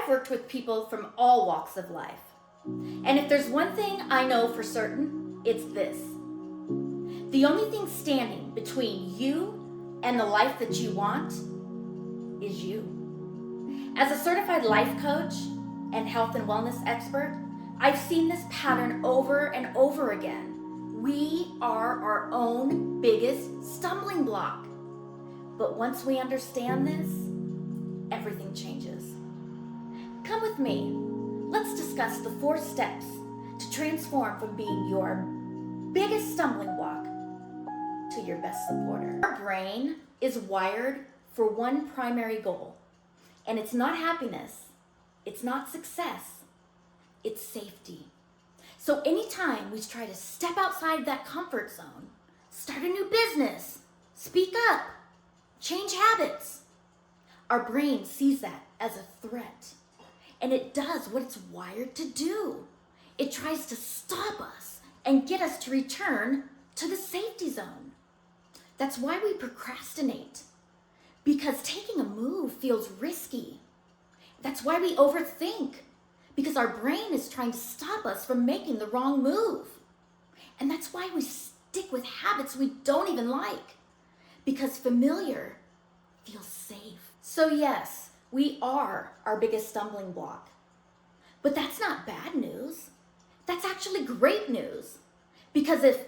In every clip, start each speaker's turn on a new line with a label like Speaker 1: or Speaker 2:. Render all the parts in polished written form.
Speaker 1: I've worked with people from all walks of life. And if there's one thing I know for certain, it's this. The only thing standing between you and the life that you want is you. As a certified life coach and health and wellness expert, I've seen this pattern over and over again. We are our own biggest stumbling block. But once we understand this, everything changes. Come with me. Let's discuss the 4 steps to transform from being your biggest stumbling block to your best supporter. Our brain is wired for one primary goal, and it's not happiness, it's not success, it's safety. So anytime we try to step outside that comfort zone, start a new business, speak up, change habits, our brain sees that as a threat. And it does what it's wired to do. It tries to stop us and get us to return to the safety zone. That's why we procrastinate, because taking a move feels risky. That's why we overthink, because our brain is trying to stop us from making the wrong move. And that's why we stick with habits we don't even like, because familiar feels safe. So yes, we are our biggest stumbling block. But that's not bad news. That's actually great news. Because if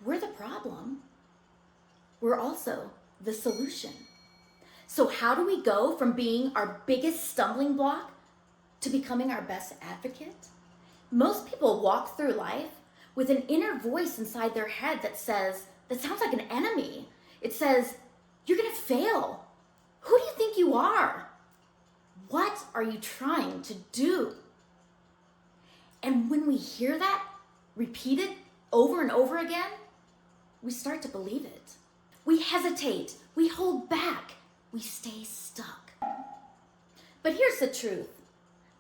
Speaker 1: we're the problem, we're also the solution. So how do we go from being our biggest stumbling block to becoming our best advocate? Most people walk through life with an inner voice inside their head that sounds like an enemy. It says, you're gonna fail. Who do you think you are? What are you trying to do? And when we hear that repeated over and over again, we start to believe it. We hesitate, we hold back, we stay stuck. But here's the truth.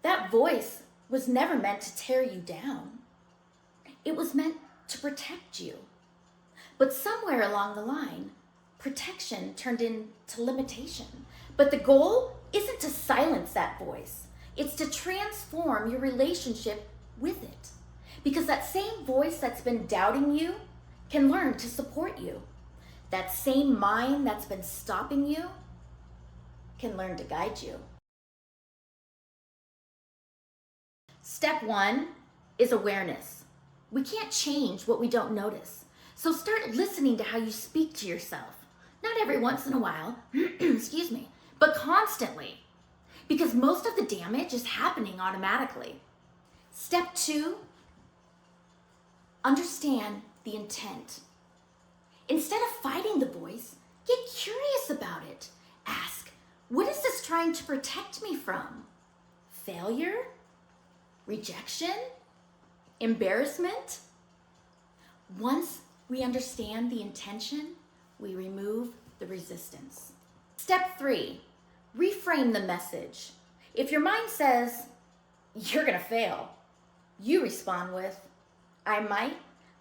Speaker 1: That voice was never meant to tear you down. It was meant to protect you. But somewhere along the line, protection turned into limitation. But the goal isn't to silence that voice. It's to transform your relationship with it. Because that same voice that's been doubting you can learn to support you. That same mind that's been stopping you can learn to guide you. Step 1 is awareness. We can't change what we don't notice. So start listening to how you speak to yourself. Not every once in a while, excuse me, but constantly, because most of the damage is happening automatically. Step 2, understand the intent. Instead of fighting the voice, get curious about it. Ask, what is this trying to protect me from? Failure? Rejection? Embarrassment? Once we understand the intention, we remove the resistance. Step 3, reframe the message. If your mind says, you're gonna fail, you respond with, I might,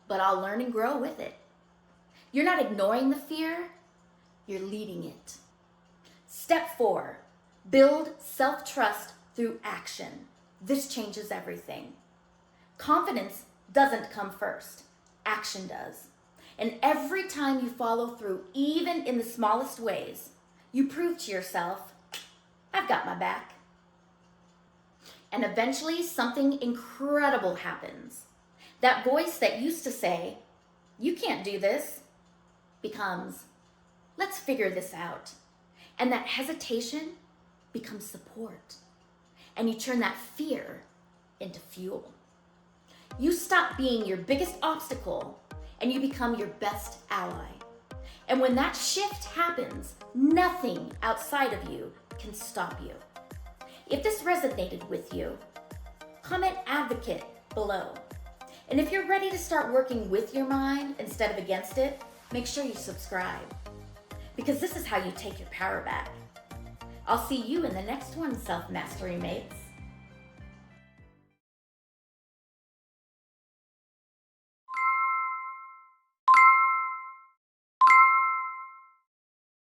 Speaker 1: but I'll learn and grow with it. You're not ignoring the fear, you're leading it. Step 4, build self-trust through action. This changes everything. Confidence doesn't come first, action does. And every time you follow through, even in the smallest ways, you prove to yourself, I've got my back. And eventually something incredible happens. That voice that used to say, you can't do this, becomes, let's figure this out. And that hesitation becomes support. And you turn that fear into fuel. You stop being your biggest obstacle and you become your best ally. And when that shift happens, nothing outside of you can stop you. If this resonated with you, comment advocate below. And if you're ready to start working with your mind instead of against it, make sure you subscribe. Because this is how you take your power back. I'll see you in the next one, Self-Mastery Mates.